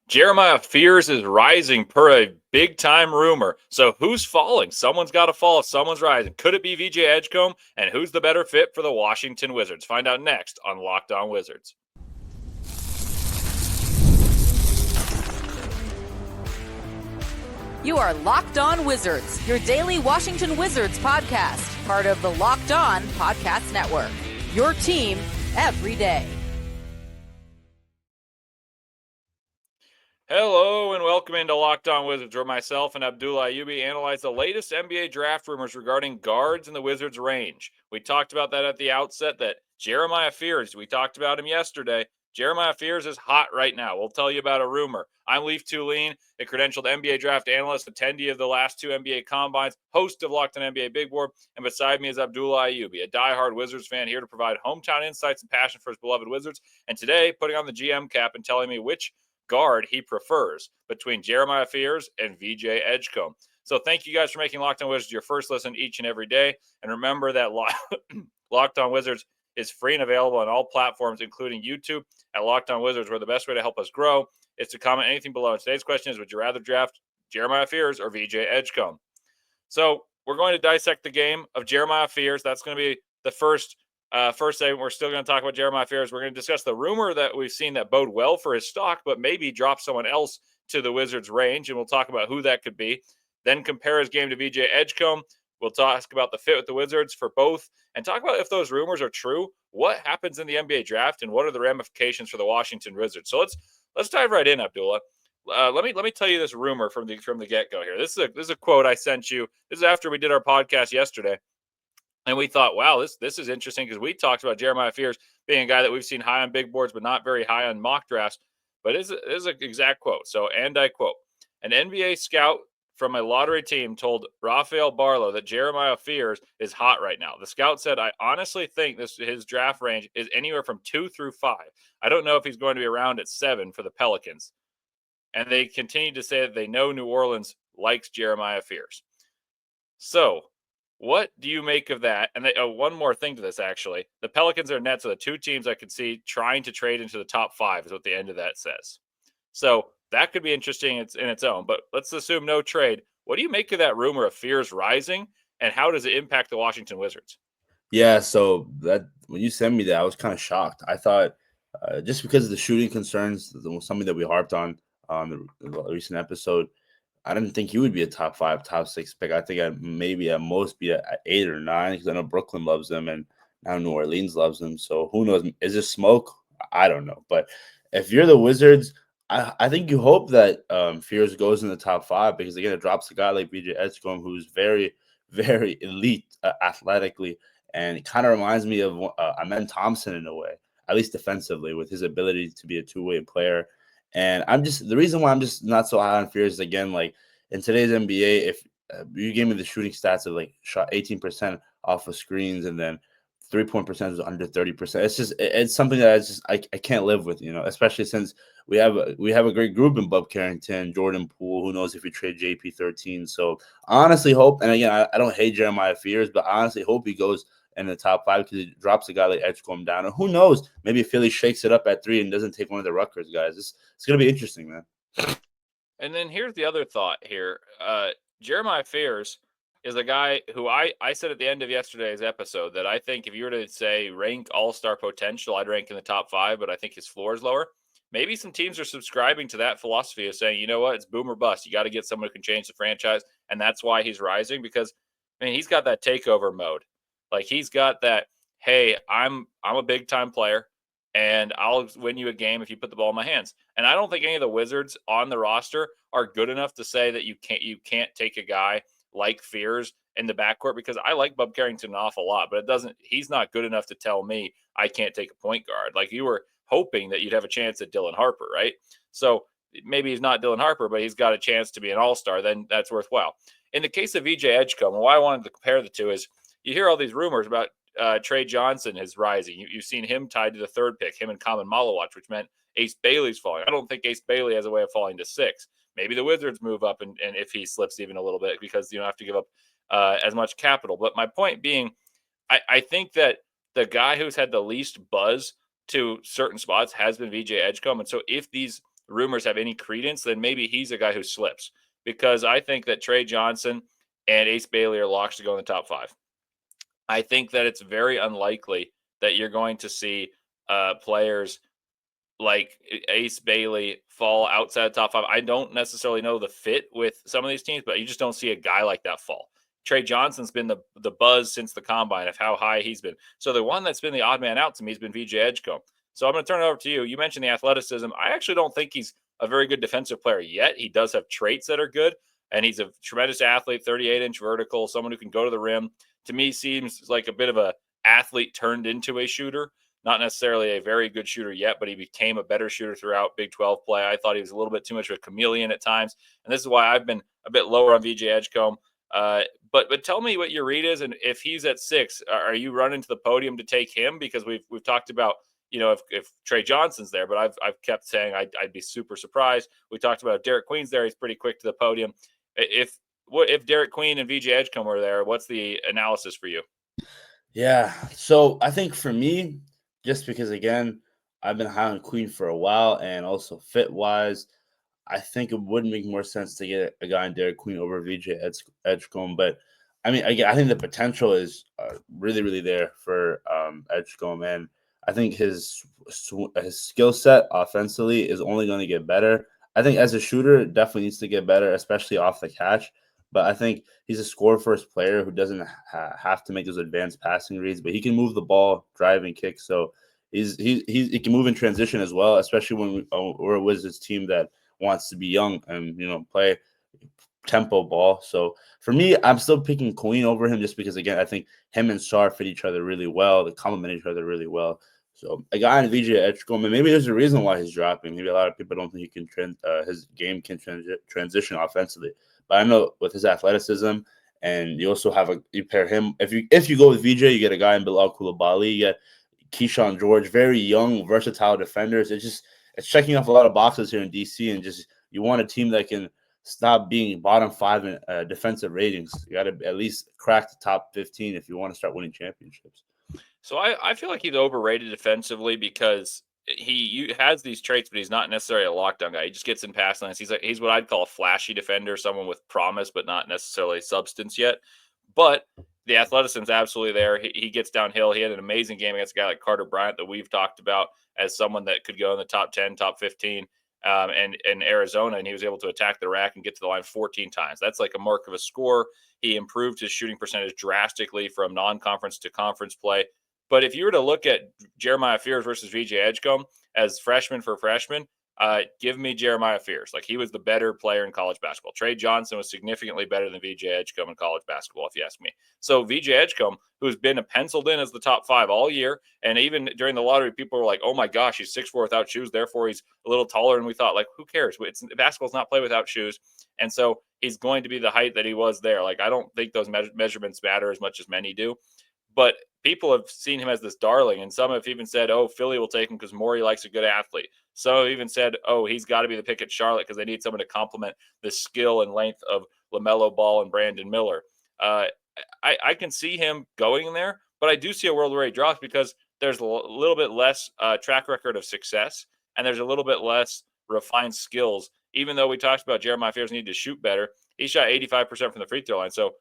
Jeremiah Fears is rising per a big-time rumor. So who's falling? Someone's got to fall. Someone's rising. Could it be VJ Edgecombe? And who's the better fit for the Washington Wizards? Find out next on Locked On Wizards. You are Locked On Wizards, your daily Washington Wizards podcast, part of the Locked On Podcast Network. Your team every day. Hello and welcome into Locked On Wizards, where myself and Abdullah Ayubi analyze the latest NBA draft rumors regarding guards in the Wizards' range. We talked about that at the outset, that Jeremiah Fears, we talked about him yesterday. Jeremiah Fears is hot right now. We'll tell you about a rumor. I'm Leif, a credentialed NBA draft analyst, attendee of the last two NBA combines, host of Locked On NBA Big Board, and beside me is Abdullah Ayubi, a diehard Wizards fan here to provide hometown insights and passion for his beloved Wizards. And today, putting on the GM cap and telling me which guard he prefers between Jeremiah Fears and VJ Edgecombe. So thank you guys for making Locked On Wizards your first listen each and every day. And remember that Locked On Wizards is free and available on all platforms, including YouTube at Locked On Wizards, where the best way to help us grow is to comment anything below. And today's question is, would you rather draft Jeremiah Fears or VJ Edgecombe? So we're going to dissect the game of Jeremiah Fears. That's going to be the first segment. We're still going to talk about Jeremiah Fears. We're going to discuss the rumor that we've seen that bode well for his stock, but maybe drop someone else to the Wizards' range, and we'll talk about who that could be. Then compare his game to VJ Edgecombe. We'll talk about the fit with the Wizards for both, and talk about if those rumors are true, what happens in the NBA draft, and what are the ramifications for the Washington Wizards. So let's dive right in, Abdullah. Let me tell you this rumor from the get-go here. This is a quote I sent you. This is after we did our podcast yesterday. And we thought, wow, this is interesting because we talked about Jeremiah Fears being a guy that we've seen high on big boards, but not very high on mock drafts. But it is an exact quote. So, and I quote, an NBA scout from a lottery team told Rafael Barlow that Jeremiah Fears is hot right now. The scout said, I honestly think his draft range is anywhere from 2 through 5. I don't know if he's going to be around at 7 for the Pelicans. And they continued to say that they know New Orleans likes Jeremiah Fears. So, what do you make of that? And one more thing to this, actually. The Pelicans or Nets are the two teams I could see trying to trade into the top 5 is what the end of that says. So that could be interesting in its own. But let's assume no trade. What do you make of that rumor of Fears rising, and how does it impact the Washington Wizards? Yeah, so that when you sent me that, I was kind of shocked. I thought just because of the shooting concerns, something that we harped on the recent episode, I didn't think he would be a top 5, top 6 pick. I think I'd maybe at most be at 8 or 9 because I know Brooklyn loves him and now New Orleans loves him. So who knows? Is this smoke? I don't know. But if you're the Wizards, I think you hope that Fears goes in the top 5 because, again, it drops a guy like VJ Edgecombe who's very, very elite athletically. And it kind of reminds me of Amen Thompson in a way, at least defensively, with his ability to be a two-way player. And the reason why I'm just not so high on Fears, again, like in today's NBA, if you gave me the shooting stats of like shot 18% off of screens and then 3-point percentage was under 30%, it's something that I can't live with, especially since we have a great group in Bub Carrington, Jordan Poole, who knows if we trade JP13. So I honestly hope, and again, I don't hate Jeremiah Fears, but I honestly hope he goes in the top 5 because he drops a guy like Edgecombe down. And who knows, maybe Philly shakes it up at 3 and doesn't take one of the Rutgers guys. It's going to be interesting, man. And then here's the other thought here. Jeremiah Fears is a guy who I said at the end of yesterday's episode that I think if you were to say rank all-star potential, I'd rank in the top 5, but I think his floor is lower. Maybe some teams are subscribing to that philosophy of saying, you know what, it's boom or bust. You got to get someone who can change the franchise, and that's why he's rising because, he's got that takeover mode. Like he's got that, hey, I'm a big-time player, and I'll win you a game if you put the ball in my hands. And I don't think any of the Wizards on the roster are good enough to say that you can't take a guy like Fears in the backcourt because I like Bub Carrington an awful lot, but he's not good enough to tell me I can't take a point guard. Like you were hoping that you'd have a chance at Dylan Harper, right? So maybe he's not Dylan Harper, but he's got a chance to be an all-star. Then that's worthwhile. In the case of VJ Edgecombe, why I wanted to compare the two is you hear all these rumors about Tre Johnson is rising. You've seen him tied to the 3rd pick, him and Common Malawatch, which meant Ace Bailey's falling. I don't think Ace Bailey has a way of falling to 6. Maybe the Wizards move up and if he slips even a little bit because you don't have to give up as much capital. But my point being, I think that the guy who's had the least buzz to certain spots has been VJ Edgecombe. And so if these rumors have any credence, then maybe he's a guy who slips, because I think that Tre Johnson and Ace Bailey are locks to go in the top 5. I think that it's very unlikely that you're going to see players like Ace Bailey fall outside the top 5. I don't necessarily know the fit with some of these teams, but you just don't see a guy like that fall. Tre Johnson's been the buzz since the combine of how high he's been. So the one that's been the odd man out to me has been VJ Edgecombe. So I'm going to turn it over to you. You mentioned the athleticism. I actually don't think he's a very good defensive player yet. He does have traits that are good, and he's a tremendous athlete, 38-inch vertical, someone who can go to the rim. To me, seems like a bit of a athlete turned into a shooter. Not necessarily a very good shooter yet, but he became a better shooter throughout Big 12 play. I thought he was a little bit too much of a chameleon at times, and this is why I've been a bit lower on VJ Edgecombe. But tell me what your read is, and if he's at 6, are you running to the podium to take him? Because we've talked about, if Tre Johnson's there, but I've kept saying I'd be super surprised. We talked about Derek Queen's there; he's pretty quick to the podium. If Derek Queen and VJ Edgecombe are there, what's the analysis for you? Yeah, so I think for me, just because again, I've been high on Queen for a while, and also fit wise, I think it would make more sense to get a guy in Derek Queen over VJ Edgecombe. But I mean, again, I think the potential is really, really there for Edgecombe, and I think his skill set offensively is only going to get better. I think as a shooter, it definitely needs to get better, especially off the catch. But I think he's a score-first player who doesn't have to make those advanced passing reads, but he can move the ball, drive, and kick. So he can move in transition as well, especially when we're a Wizards team that wants to be young and play tempo ball. So for me, I'm still picking Queen over him just because, again, I think him and Sar fit each other really well. They complement each other really well. So a guy in VJ Edgecombe, and maybe there's a reason why he's dropping. Maybe a lot of people don't think he can his game can transition offensively. But I know with his athleticism, and you also have you pair him. If you go with VJ, you get a guy in Bilal Coulibaly, you get Keyshawn George, very young, versatile defenders. It's checking off a lot of boxes here in DC, and just you want a team that can stop being bottom 5 in defensive ratings. You got to at least crack the top 15 if you want to start winning championships. So I feel like he's overrated defensively because he has these traits, but he's not necessarily a lockdown guy. He just gets in pass lanes. He's what I'd call a flashy defender, someone with promise, but not necessarily substance yet. But the athleticism is absolutely there. He gets downhill. He had an amazing game against a guy like Carter Bryant that we've talked about as someone that could go in the top 10, top 15, and in Arizona, and he was able to attack the rack and get to the line 14 times. That's like a mark of a score. He improved his shooting percentage drastically from non-conference to conference play. But if you were to look at Jeremiah Fears versus VJ Edgecombe as freshman for freshman, give me Jeremiah Fears. Like, he was the better player in college basketball. Tre Johnson was significantly better than VJ Edgecombe in college basketball, if you ask me. So VJ Edgecombe, who's been penciled in as the top 5 all year, and even during the lottery, people were like, "Oh my gosh, he's 6'4" without shoes, therefore he's a little taller." And we thought, like, who cares? Basketball's not played without shoes, and so he's going to be the height that he was there. Like, I don't think those measurements matter as much as many do. But people have seen him as this darling, and some have even said, "Oh, Philly will take him because Morey likes a good athlete." Some have even said, "Oh, he's got to be the pick at Charlotte because they need someone to complement the skill and length of LaMelo Ball and Brandon Miller." I can see him going in there, but I do see a world where he drops because there's a little bit less track record of success, and there's a little bit less refined skills. Even though we talked about Jeremiah Fears need to shoot better, he shot 85% from the free throw line. So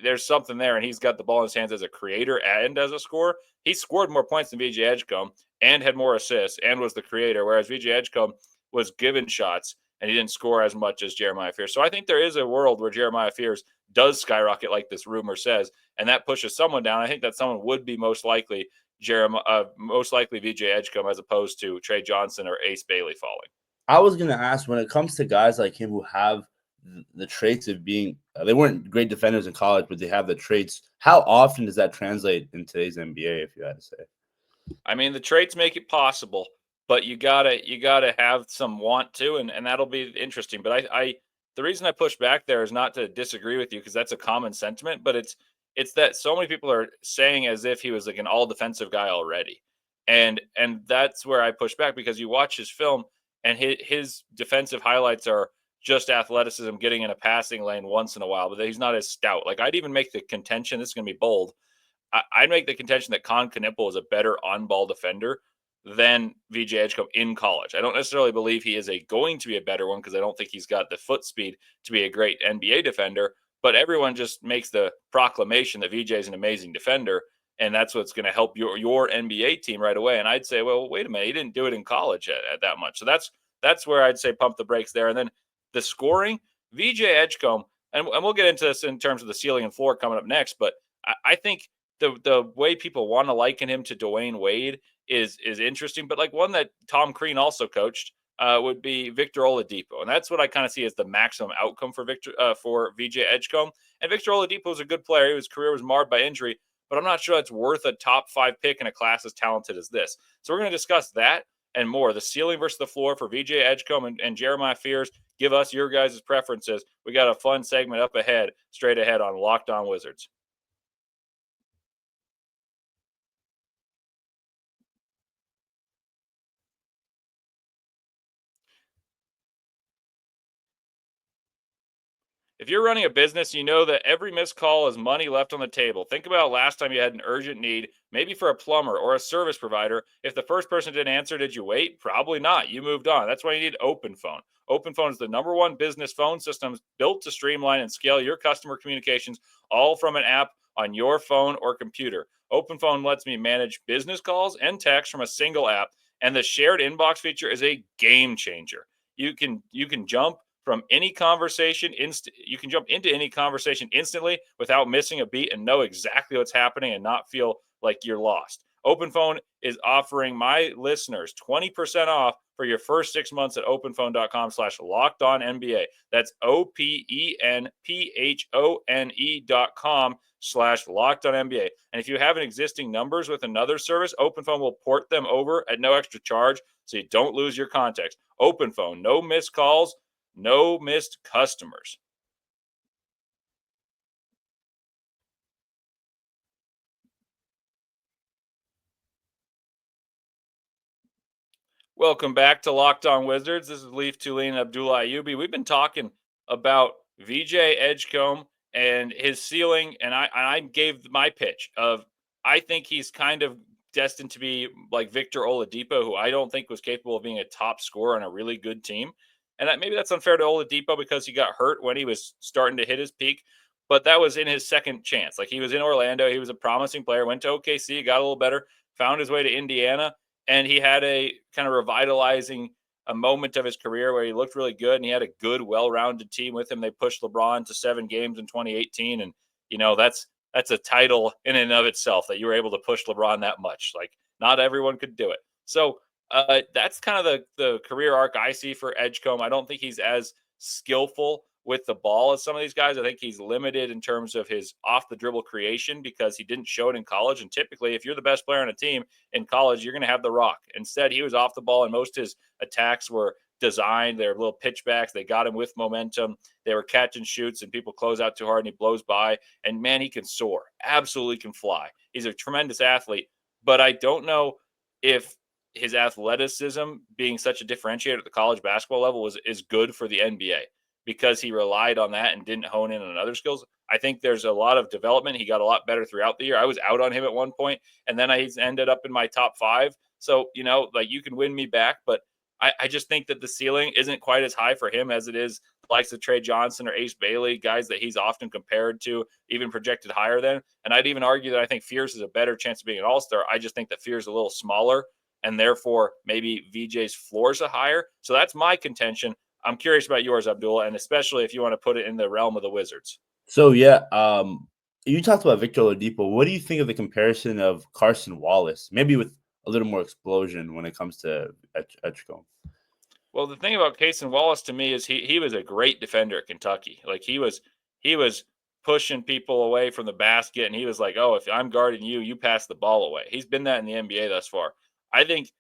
there's something there, and he's got the ball in his hands as a creator and as a scorer. He scored more points than VJ Edgecombe and had more assists and was the creator, whereas VJ Edgecombe was given shots and he didn't score as much as Jeremiah Fears. So I think there is a world where Jeremiah Fears does skyrocket like this rumor says, and that pushes someone down. I think that someone would be most likely VJ Edgecombe as opposed to Tre Johnson or Ace Bailey falling. I was going to ask, when it comes to guys like him who have the traits of being they weren't great defenders in college, but they have the traits, how often does that translate in today's NBA, if you had to say? I mean, the traits make it possible, but you gotta have some want to, and that'll be interesting. But I the reason I push back there is not to disagree with you, because that's a common sentiment, but it's that so many people are saying as if he was like an all defensive guy already. And that's where I push back, because you watch his film and his defensive highlights are just athleticism, getting in a passing lane once in a while, but he's not as stout. Like, I'd even make the contention, this is going to be bold, I'd make the contention that Kon Knueppel is a better on-ball defender, than VJ Edgecombe in college. I don't necessarily believe he is going to be a better one because I don't think he's got the foot speed to be a great NBA defender. But everyone just makes the proclamation that VJ is an amazing defender, and that's what's going to help your NBA team right away. And I'd say, well, wait a minute, he didn't do it in college at that much. So that's where I'd say pump the brakes there. And then the scoring, VJ Edgecombe, and we'll get into this in terms of the ceiling and floor coming up next. But I think the way people want to liken him to Dwayne Wade is interesting. But like one that Tom Crean also coached would be Victor Oladipo, and that's what I kind of see as the maximum outcome for VJ Edgecombe. And Victor Oladipo was a good player. His career was marred by injury, but I'm not sure that's worth a top 5 pick in a class as talented as this. So we're going to discuss that and more. The ceiling versus the floor for VJ Edgecombe and Jeremiah Fears. Give us your guys' preferences. We got a fun segment up ahead, straight ahead on Locked On Wizards. If you're running a business, you know that every missed call is money left on the table. Think about last time you had an urgent need, maybe for a plumber or a service provider. If the first person didn't answer, did you wait? Probably not. You moved on. That's why you need Open Phone. Open Phone is the #1 business phone system built to streamline and scale your customer communications, all from an app on your phone or computer. Open Phone lets me manage business calls and texts from a single app, and the shared inbox feature is a game changer. You can jump from any conversation you can jump into any conversation instantly without missing a beat and know exactly what's happening and not feel like you're lost. OpenPhone is offering my listeners 20% off for your first 6 months at openphone.com/lockedonnba. That's openphone.com/lockedonnba. And if you have an existing numbers with another service, OpenPhone will port them over at no extra charge so you don't lose your contacts. OpenPhone, no missed calls, no missed customers. Welcome back to Locked On Wizards. This is Leif, Thulin, and Abdullah Ayubi. We've been talking about VJ Edgecombe and his ceiling, and I gave my pitch of I think he's kind of destined to be like Victor Oladipo, who I don't think was capable of being a top scorer on a really good team. And maybe that's unfair to Oladipo because he got hurt when he was starting to hit his peak, but that was in his second chance. Like he was in Orlando, he was a promising player, went to OKC, got a little better, found his way to Indiana, and he had a kind of revitalizing a moment of his career where he looked really good and he had a good, well-rounded team with him. They pushed LeBron to 7 games in 2018, and that's a title in and of itself that you were able to push LeBron that much. Like not everyone could do it. So that's kind of the career arc I see for Edgecombe. I don't think he's as skillful with the ball as some of these guys. I think he's limited in terms of his off the dribble creation because he didn't show it in college. And typically, if you're the best player on a team in college, you're going to have the rock. Instead, he was off the ball, and most of his attacks were designed. They're little pitchbacks. They got him with momentum. They were catch and shoots, and people close out too hard, and he blows by. And man, he can soar. Absolutely can fly. He's a tremendous athlete. But I don't know if his athleticism being such a differentiator at the college basketball level is good for the NBA because he relied on that and didn't hone in on other skills. I think there's a lot of development. He got a lot better throughout the year. I was out on him at one point, and then he's ended up in my top 5. So, like you can win me back, but I just think that the ceiling isn't quite as high for him as it is the likes of Tre Johnson or Ace Bailey, guys that he's often compared to, even projected higher than. And I'd even argue that I think Fears is a better chance of being an all-star. I just think that Fears is a little smaller, and therefore maybe VJ's floors are higher. So that's my contention. I'm curious about yours, Abdullah, and especially if you want to put it in the realm of the Wizards. So yeah, you talked about Victor Oladipo. What do you think of the comparison of Carson Wallace? Maybe with a little more explosion when it comes to Edgecombe. Well, the thing about Cason Wallace to me is he was a great defender at Kentucky. Like he was pushing people away from the basket, and he was like, "Oh, if I'm guarding you, you pass the ball away." He's been that in the NBA thus far. I think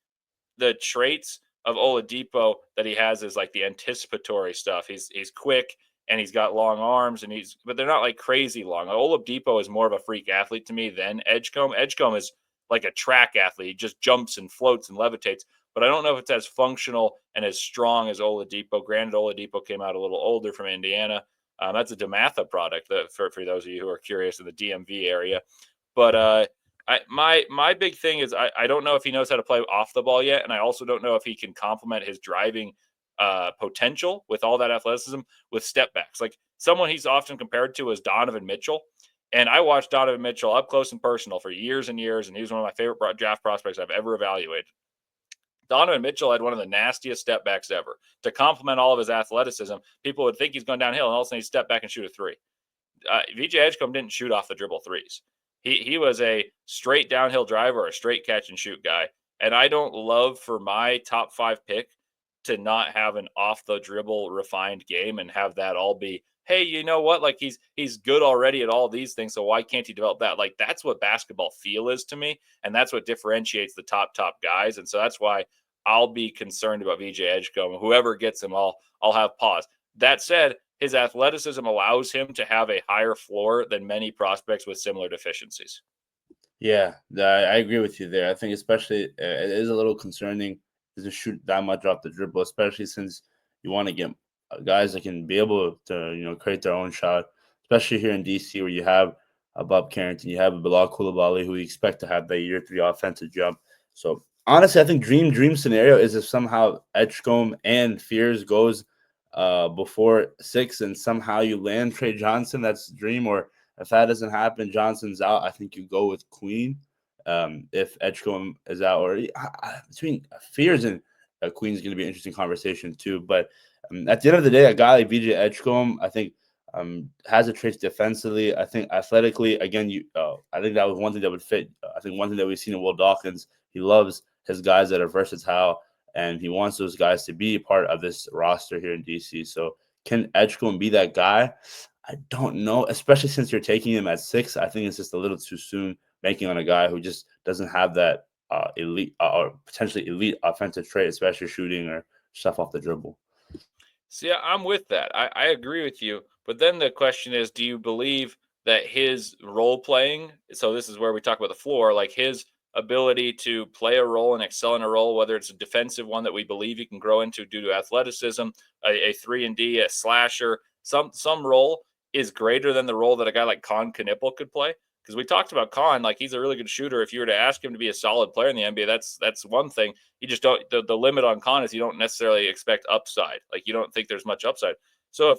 the traits of Oladipo that he has is like the anticipatory stuff. He's quick and he's got long arms, and but they're not like crazy long. Oladipo is more of a freak athlete to me than Edgecombe. Edgecombe is like a track athlete. He just jumps and floats and levitates. But I don't know if it's as functional and as strong as Oladipo. Granted, Oladipo came out a little older from Indiana. That's a DeMatha product for those of you who are curious in the DMV area. But My big thing is I don't know if he knows how to play off the ball yet, and I also don't know if he can complement his driving potential with all that athleticism with step backs. Like someone he's often compared to is Donovan Mitchell, and I watched Donovan Mitchell up close and personal for years and years, and he was one of my favorite draft prospects I've ever evaluated. Donovan Mitchell had one of the nastiest step backs ever. To complement all of his athleticism, people would think he's going downhill, and all of a sudden he'd step back and shoot a three. VJ Edgecombe didn't shoot off the dribble threes. He was a straight downhill driver, or a straight catch and shoot guy. And I don't love for my top 5 pick to not have an off the dribble refined game and have that all be, hey, you know what? Like he's good already at all these things, so why can't he develop that? Like that's what basketball feel is to me, and that's what differentiates the top guys. And so that's why I'll be concerned about VJ Edgecombe. Whoever gets him, I'll have pause. That said, his athleticism allows him to have a higher floor than many prospects with similar deficiencies. Yeah, I agree with you there. I think especially it is a little concerning to shoot that much off the dribble, especially since you want to get guys that can be able to create their own shot, especially here in DC where you have a Bob Carrington, you have a Bilal Coulibaly who we expect to have that year 3 offensive jump. So honestly, I think dream scenario is if somehow Edgecombe and Fears goes before 6 and somehow you land Tre Johnson. That's dream. Or if that doesn't happen, Johnson's out, I think you go with Queen. If Edgecombe is out, or between Fears and Queen's going to be an interesting conversation too. But at the end of the day, a guy like VJ Edgecombe, I think has a traits defensively. I think athletically, again, I think that was one thing that would fit. I think one thing that we've seen in Will Dawkins, he loves his guys that are versatile, and he wants those guys to be part of this roster here in DC. So can Edgecombe be that guy? I don't know, especially since you're taking him at 6. I think it's just a little too soon banking on a guy who just doesn't have that elite or potentially elite offensive trait, especially shooting or stuff off the dribble. See, I'm with that. I agree with you. But then the question is, do you believe that his role playing, so this is where we talk about the floor, like his ability to play a role and excel in a role, whether it's a defensive one that we believe he can grow into due to athleticism, a 3-and-D, a slasher, some role is greater than the role that a guy like Kon Knueppel could play? Because we talked about Kon, like he's a really good shooter. If you were to ask him to be a solid player in the NBA, that's one thing. You just don't. The limit on Kon is you don't necessarily expect upside. Like you don't think there's much upside. So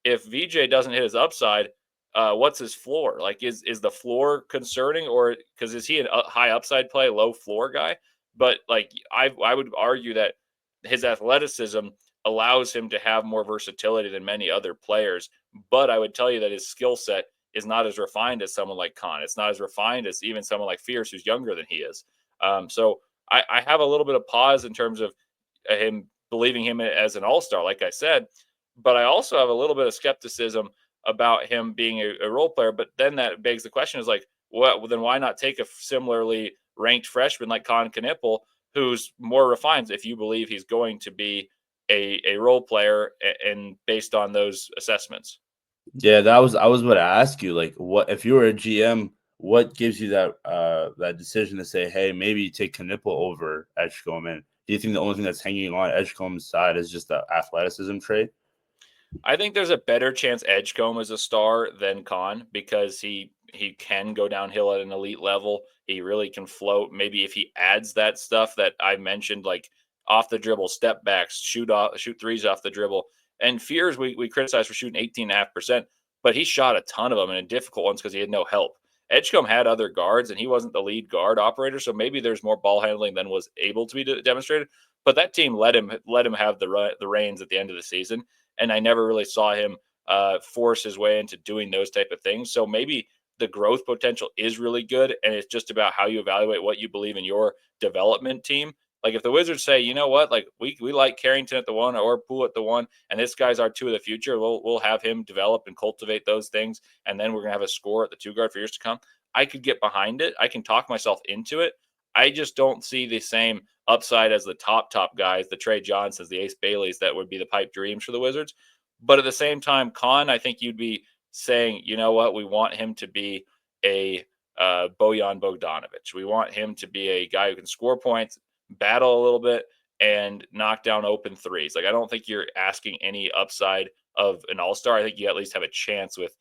if VJ doesn't hit his upside, what's his floor? Like is the floor concerning, or because is he a high upside play, low floor guy? But like I would argue that his athleticism allows him to have more versatility than many other players. But I would tell you that his skill set is not as refined as someone like Kon. It's not as refined as even someone like Fierce, who's younger than he is. So I have a little bit of pause in terms of him believing him as an all-star, like I said, but I also have a little bit of skepticism about him being a role player. But then that begs the question is like, well, then why not take a similarly ranked freshman like Kon Knueppel, who's more refined if you believe he's going to be a role player and based on those assessments? Yeah, I was about to ask you, like, what if you were a GM, what gives you that decision to say, hey, maybe take Knueppel over Edgecombe? And do you think the only thing that's hanging on Edgecombe's side is just the athleticism trait? I think there's a better chance Edgecombe is a star than Kon because he can go downhill at an elite level. He really can float. Maybe if he adds that stuff that I mentioned, like off the dribble, step backs, shoot threes off the dribble. And Fears, we criticize for shooting 18.5%, but he shot a ton of them and in difficult ones because he had no help. Edgecombe had other guards and he wasn't the lead guard operator, so maybe there's more ball handling than was able to be demonstrated. But that team let him have the reins at the end of the season, and I never really saw him force his way into doing those type of things. So maybe the growth potential is really good, and it's just about how you evaluate what you believe in your development team. Like if the Wizards say, you know what, like we like Carrington at the 1 or Poole at the 1, and this guy's our 2 of the future, we'll have him develop and cultivate those things, and then we're gonna have a score at the 2 guard for years to come. I could get behind it. I can talk myself into it. I just don't see the same upside as the top guys, the Tre Johnsons, the Ace Baileys, that would be the pipe dreams for the Wizards. But at the same time, Kon, I think you'd be saying, you know what, we want him to be a Bojan Bogdanovic. We want him to be a guy who can score points, battle a little bit, and knock down open threes. Like I don't think you're asking any upside of an all-star. I think you at least have a chance with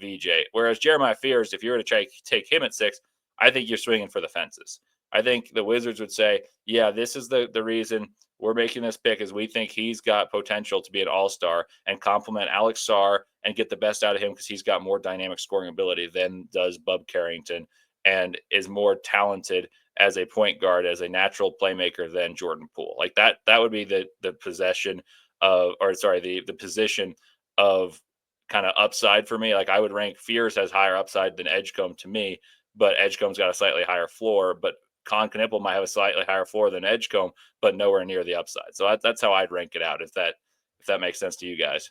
VJ. Whereas Jeremiah Fears, if you were to try take him at 6, I think you're swinging for the fences. I think the Wizards would say, yeah, this is the reason we're making this pick is we think he's got potential to be an all-star and complement Alex Sarr and get the best out of him because he's got more dynamic scoring ability than does Bub Carrington and is more talented as a point guard, as a natural playmaker than Jordan Poole. Like that would be the possession of, or sorry, the position of kind of upside for me. Like I would rank Fears has higher upside than Edgecombe to me, but Edgecombe's got a slightly higher floor. But Kon Knueppel might have a slightly higher floor than Edgecombe, but nowhere near the upside. So that's how I'd rank it out. If that makes sense to you guys.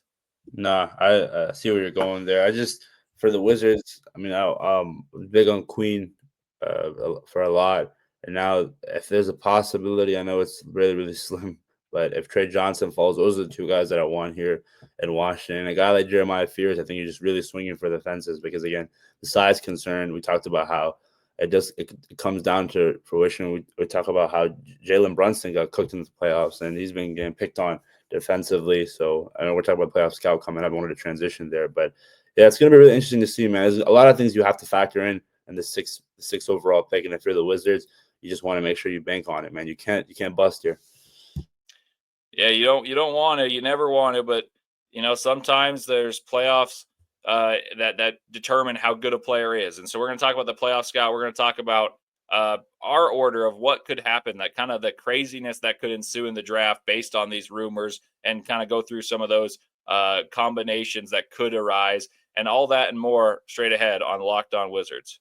Nah, I see where you're going there. I just for the Wizards, I mean, I was big on Queen for a lot, and now if there's a possibility, I know it's really really slim, but if Tre Johnson falls, those are the two guys that I want here in Washington. A guy like Jeremiah Fears, I think you're just really swinging for the fences because again, the size concern. We talked about how it comes down to fruition. We talk about how Jalen Brunson got cooked in the playoffs, and he's been getting picked on defensively. So I know we're talking about playoff scout coming up. I wanted to transition there, but yeah, it's going to be really interesting to see, man. There's a lot of things you have to factor in the six overall pick, and if you're the Wizards, you just want to make sure you bank on it, man. You can't bust here. Yeah, you don't want to. You never want to, but sometimes there's playoffs that determine how good a player is. And so we're going to talk about the playoff scout. We're going to talk about our order of what could happen, that kind of the craziness that could ensue in the draft based on these rumors, and kind of go through some of those combinations that could arise, and all that and more straight ahead on Locked On Wizards.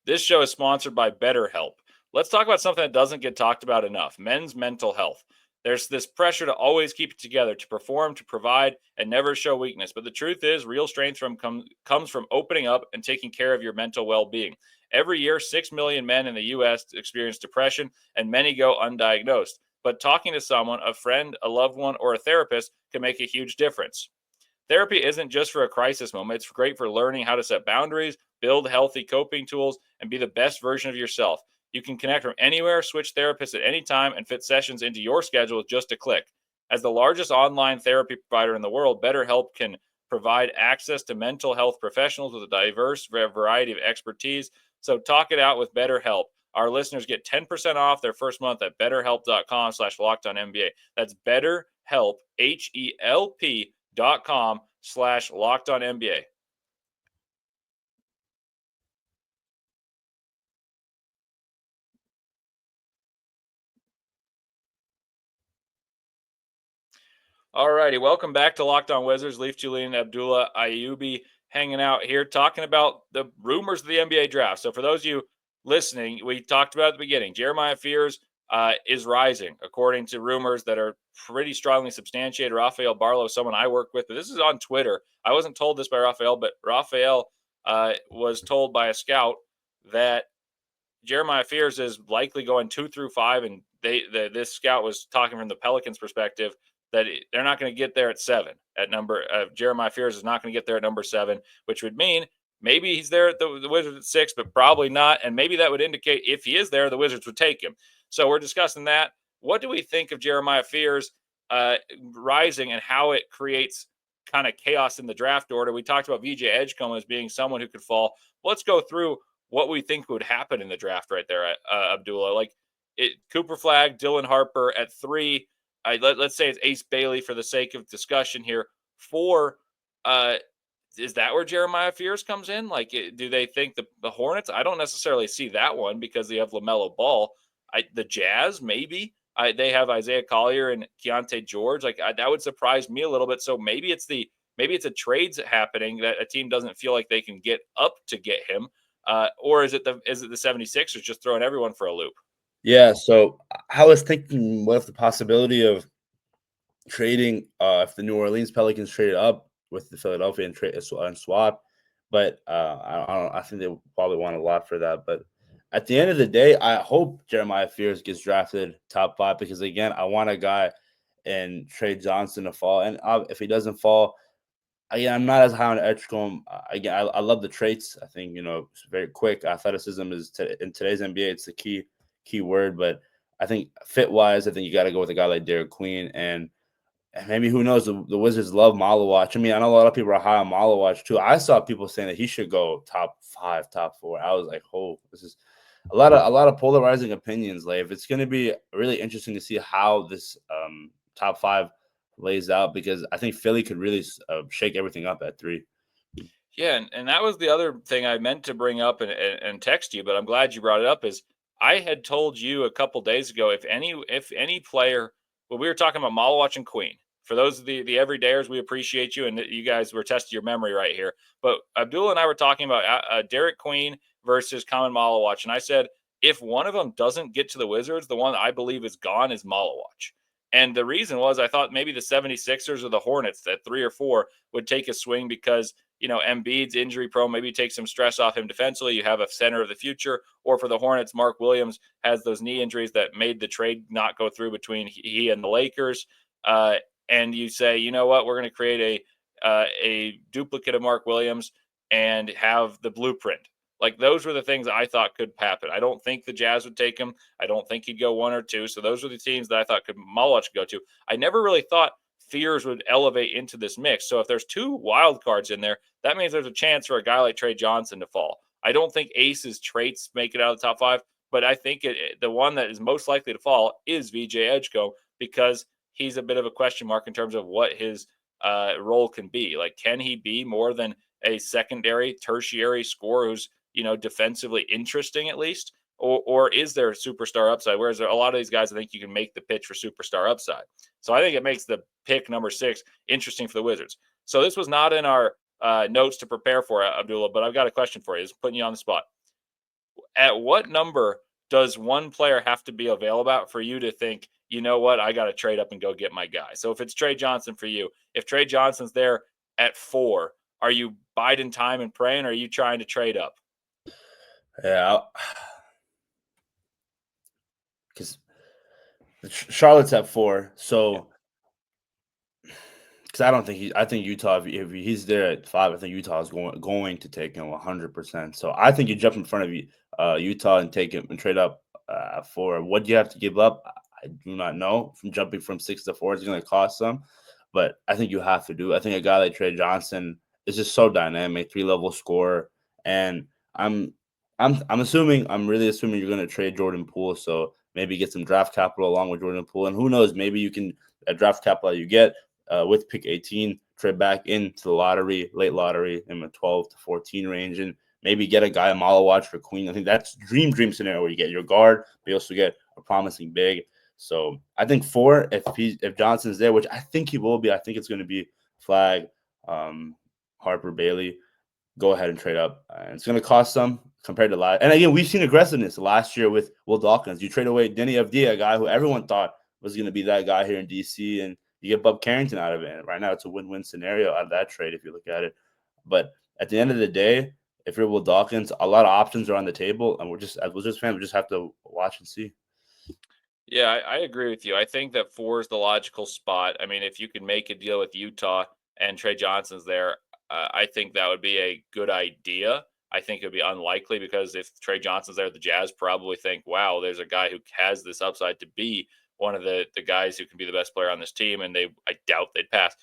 This show is sponsored by BetterHelp. Let's talk about something that doesn't get talked about enough: men's mental health. There's this pressure to always keep it together, to perform, to provide, and never show weakness. But the truth is, real strength comes from opening up and taking care of your mental well-being. Every year, 6 million men in the U.S. experience depression, and many go undiagnosed. But talking to someone, a friend, a loved one, or a therapist can make a huge difference. Therapy isn't just for a crisis moment. It's great for learning how to set boundaries, build healthy coping tools, and be the best version of yourself. You can connect from anywhere, switch therapists at any time, and fit sessions into your schedule with just a click. As the largest online therapy provider in the world, BetterHelp can provide access to mental health professionals with a diverse variety of expertise. So talk it out with BetterHelp. Our listeners get 10% off their first month at betterhelp.com/lockedonnba. That's BetterHelp, HELP.com/lockedonnba. All righty, welcome back to Locked On Wizards. Leif, Thulin, Abdullah, Ayubi hanging out here talking about the rumors of the NBA draft. So for those of you listening, we talked about at the beginning, Jeremiah Fears is rising, according to rumors that are pretty strongly substantiated. Rafael Barlow, someone I work with, but this is on Twitter. I wasn't told this by Rafael, but Rafael was told by a scout that Jeremiah Fears is likely going 2 through 5, and this scout was talking from the Pelicans' perspective that they're not going to get there at 7. At number Jeremiah Fears is not going to get there at number 7, which would mean maybe he's there at the Wizards at 6, but probably not. And maybe that would indicate if he is there, the Wizards would take him. So we're discussing that. What do we think of Jeremiah Fears rising and how it creates kind of chaos in the draft order? We talked about VJ Edgecombe as being someone who could fall. Let's go through what we think would happen in the draft right there, Abdullah. Like Cooper Flag, Dylan Harper at 3. Let's say it's Ace Bailey for the sake of discussion here. 4, is that where Jeremiah Fears comes in? Like, do they think the Hornets? I don't necessarily see that one because they have LaMelo Ball. The Jazz, maybe. They have Isaiah Collier and Keontae George. Like that would surprise me a little bit. So maybe it's a trades happening that a team doesn't feel like they can get up to get him, or is it the 76ers just throwing everyone for a loop? Yeah, so I was thinking, what if the possibility of trading, if the New Orleans Pelicans traded up with the Philadelphia and swap, but I think they probably want a lot for that. But at the end of the day, I hope Jeremiah Fears gets drafted top 5 because again, I want a guy in Tre Johnson to fall, and if he doesn't fall, again, I'm not as high on Edgecombe. Again, I love the traits. I think it's very quick. Athleticism is in today's NBA, it's the key word, but I think fit wise, I think you got to go with a guy like Derek Queen, and maybe who knows? The Wizards love Malawach. I mean, I know a lot of people are high on Malawach too. I saw people saying that he should go top 5, top 4. I was like, oh, this is a lot of polarizing opinions, Leif. It's going to be really interesting to see how this top 5 lays out, because I think Philly could really shake everything up at 3. Yeah, and that was the other thing I meant to bring up and text you, but I'm glad you brought it up. Is I had told you a couple days ago, if any player, well, we were talking about Malawach and Queen. For those of the everydayers, we appreciate you, and you guys were testing your memory right here. But Abdullah and I were talking about Derek Queen versus Common Malawach, and I said if one of them doesn't get to the Wizards, the one I believe is gone is Malawach. And the reason was I thought maybe the 76ers or the Hornets at 3 or 4 would take a swing because Embiid's injury prone, maybe take some stress off him defensively. You have a center of the future. Or for the Hornets, Mark Williams has those knee injuries that made the trade not go through between he and the Lakers. And you say, you know what, we're going to create a duplicate of Mark Williams and have the blueprint. Like, those were the things I thought could happen. I don't think the Jazz would take him. I don't think he'd go 1 or 2. So those are the teams that I thought Malawach go to. I never really thought Fears would elevate into this mix. So if there's 2 wild cards in there, that means there's a chance for a guy like Tre Johnson to fall. I don't think Ace's traits make it out of the top 5, but I think the one that is most likely to fall is VJ Edgecombe, because he's a bit of a question mark in terms of what his role can be. Like, can he be more than a secondary, tertiary scorer who's defensively interesting at least? Or is there superstar upside? Whereas a lot of these guys, I think you can make the pitch for superstar upside. So I think it makes the pick number 6 interesting for the Wizards. So this was not in our notes to prepare for, Abdullah, but I've got a question for you. It's putting you on the spot. At what number does one player have to be available for you to think, you know what, I got to trade up and go get my guy? So if it's Tre Johnson for you, if Tre Johnson's there at 4, are you biding time and praying, or are you trying to trade up? Yeah, because Charlotte's at 4, so because I think Utah, if he's there at 5, I think Utah is going to take him 100%. So I think you jump in front of Utah and take him and trade up at 4. What do you have to give up? I do not know. From jumping from 6 to 4 is going to cost some, but I think you have to do. I think a guy like Tre Johnson is just so dynamic, 3-level scorer, and I'm really assuming you're going to trade Jordan Poole, so maybe get some draft capital along with Jordan Poole, and who knows, maybe you can draft capital you get with pick 18, trade back into the lottery, late lottery, in the 12 to 14 range, and maybe get a guy Malawach for Queen. I think that's dream scenario where you get your guard, but you also get a promising big. So I think 4, if Johnson's there, which I think he will be, I think it's going to be Flag, Harper, Bailey. Go ahead and trade up. It's going to cost some compared to last. And again, we've seen aggressiveness last year with Will Dawkins. You trade away Denny Avdia, a guy who everyone thought was going to be that guy here in DC, and you get Bub Carrington out of it. And right now, it's a win-win scenario out of that trade if you look at it. But at the end of the day, if you're Will Dawkins, a lot of options are on the table, and as Wizards fans, we just have to watch and see. Yeah, I agree with you. I think that 4 is the logical spot. I mean, if you can make a deal with Utah and Tre Johnson's there, I think that would be a good idea. I think it would be unlikely, because if Tre Johnson's there, the Jazz probably think, wow, there's a guy who has this upside to be one of the guys who can be the best player on this team, and I doubt they'd pass.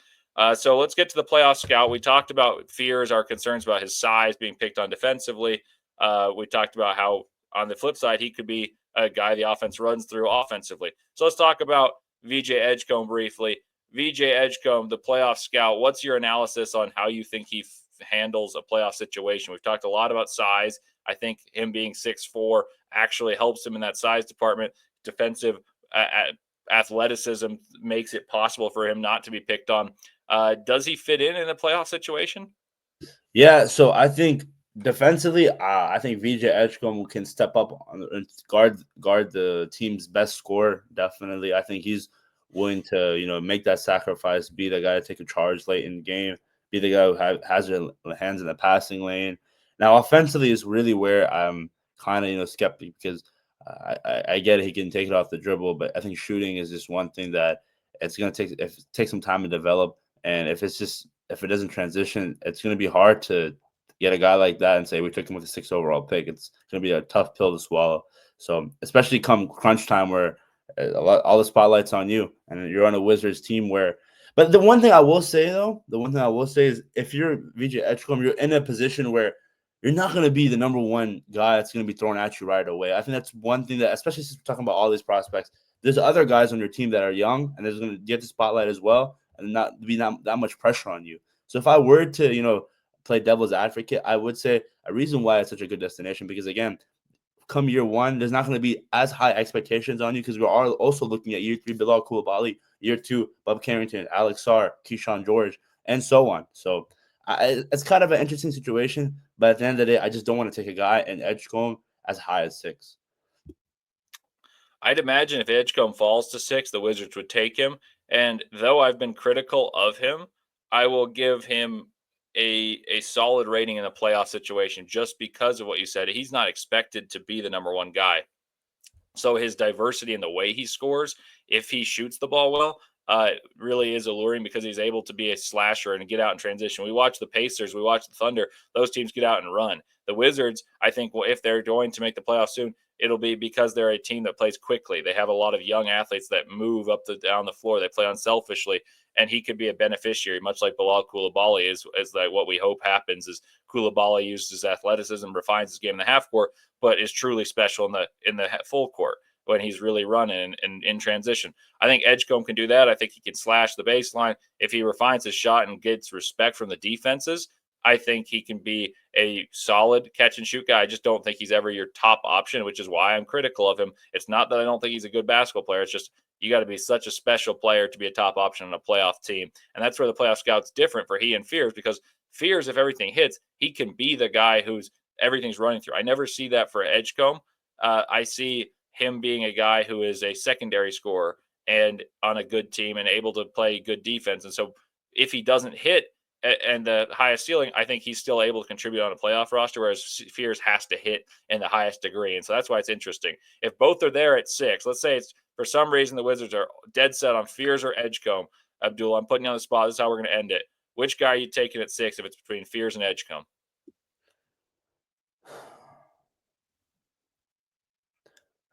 So let's get to the playoff scout. We talked about Fears, our concerns about his size being picked on defensively. We talked about how, on the flip side, he could be a guy the offense runs through offensively. So let's talk about VJ Edgecombe briefly. VJ Edgecombe, the playoff scout, what's your analysis on how you think he handles a playoff situation? We've talked a lot about size. I think him being 6'4" actually helps him in that size department. Defensive athleticism makes it possible for him not to be picked on. Does he fit in a playoff situation? Yeah, so I think defensively, I think VJ Edgecombe can step up and guard the team's best scorer. Definitely, I think he's willing to make that sacrifice, be the guy to take a charge late in the game, be the guy who has their hands in the passing lane. Now, offensively is really where I'm kind of skeptic, because I get it, he can take it off the dribble, but I think shooting is just one thing that it's going to take some time to develop, and if it doesn't transition, it's going to be hard to get a guy like that and say we took him with a 6 overall pick. It's going to be a tough pill to swallow. So especially come crunch time, where all the spotlight's on you, and you're on a Wizards team where But the one thing I will say is if you're VJ Edgecombe, you're in a position where you're not going to be the number one guy that's going to be thrown at you right away. I think that's one thing that, especially since we're talking about all these prospects, there's other guys on your team that are young and there's going to get the spotlight as well and not be that much pressure on you. So if I were to, play devil's advocate, I would say a reason why it's such a good destination because, again, come year one, there's not going to be as high expectations on you because we're also looking at year 3, Bilal Koulibaly, year 2, Bob Carrington, Alex Sarr, Keyshawn George, and so on. So it's kind of an interesting situation, but at the end of the day, I just don't want to take a guy in Edgecombe as high as 6. I'd imagine if Edgecombe falls to 6, the Wizards would take him. And though I've been critical of him, I will give him a solid rating in a playoff situation just because of what you said. He's not expected to be the number one guy. So his diversity in the way he scores, if he shoots the ball well, really is alluring because he's able to be a slasher and get out in transition. We watch the Pacers, we watch the Thunder. Those teams get out and run. The Wizards, I think, well, if they're going to make the playoffs soon, it'll be because they're a team that plays quickly. They have a lot of young athletes that move down the floor. They play unselfishly, and he could be a beneficiary, much like Bilal Koulibaly is like what we hope happens is Koulibaly uses his athleticism, refines his game in the half court, but is truly special in the full court when he's really running and in transition. I think Edgecombe can do that. I think he can slash the baseline. If he refines his shot and gets respect from the defenses, I think he can be a solid catch and shoot guy. I just don't think he's ever your top option, which is why I'm critical of him. It's not that I don't think he's a good basketball player. It's just you got to be such a special player to be a top option on a playoff team. And that's where the playoff scout's different for he and Fears, because Fears, if everything hits, he can be the guy who's everything's running through. I never see that for Edgecombe. I see him being a guy who is a secondary scorer and on a good team and able to play good defense. And so if he doesn't hit and the highest ceiling, I think he's still able to contribute on a playoff roster, whereas Fears has to hit in the highest degree. And so that's why it's interesting. If both are there at 6, let's say it's for some reason the Wizards are dead set on Fears or Edgecombe. Abdullah, I'm putting you on the spot. This is how we're going to end it. Which guy are you taking at 6 if it's between Fears and Edgecombe?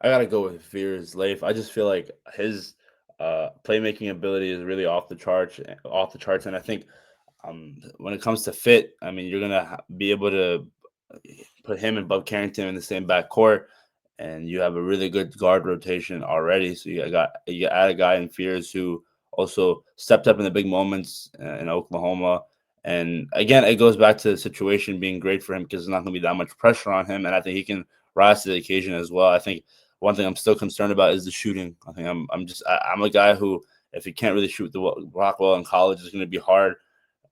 I gotta go with Fears Leif. I just feel like his playmaking ability is really off the charts, and I think when it comes to fit, I mean, you're gonna be able to put him and Bob Carrington in the same backcourt, and you have a really good guard rotation already. So you add a guy in Fears who also stepped up in the big moments in Oklahoma. And again, it goes back to the situation being great for him because there's not going to be that much pressure on him, and I think he can rise to the occasion as well. I think one thing I'm still concerned about is the shooting. I think I'm a guy who, if he can't really shoot the rock well in college, it's going to be hard.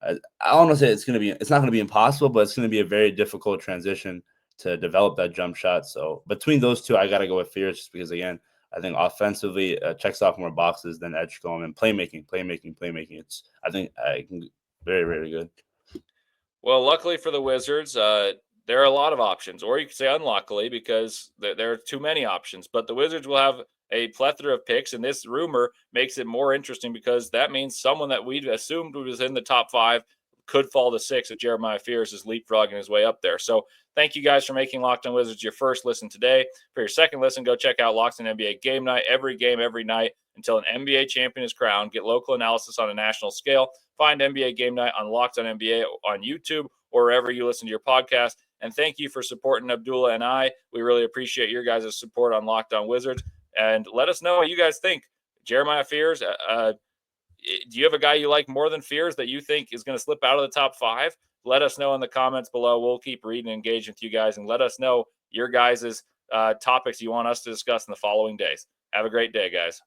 I don't want to say it's not going to be impossible, but it's going to be a very difficult transition to develop that jump shot. So between those two, I got to go with Fears just because, again, I think offensively checks off more boxes than Edgecombe, and playmaking. I think I can very, very good. Well, luckily for the Wizards, there are a lot of options, or you could say unluckily because there are too many options. But the Wizards will have a plethora of picks, and this rumor makes it more interesting because that means someone that we'd assumed was in the top 5 could fall to 6 if Jeremiah Fears is leapfrogging his way up there. So thank you guys for making Locked On Wizards your first listen today. For your second listen, go check out Locked On NBA Game Night. Every game, every night until an NBA champion is crowned. Get local analysis on a national scale. Find NBA Game Night on Locked On NBA on YouTube or wherever you listen to your podcast. And thank you for supporting Abdullah and I. We really appreciate your guys' support on Locked On Wizards. And let us know what you guys think. Jeremiah Fears, do you have a guy you like more than Fears that you think is going to slip out of the top 5? Let us know in the comments below. We'll keep reading and engaging with you guys, and let us know your guys' topics you want us to discuss in the following days. Have a great day, guys.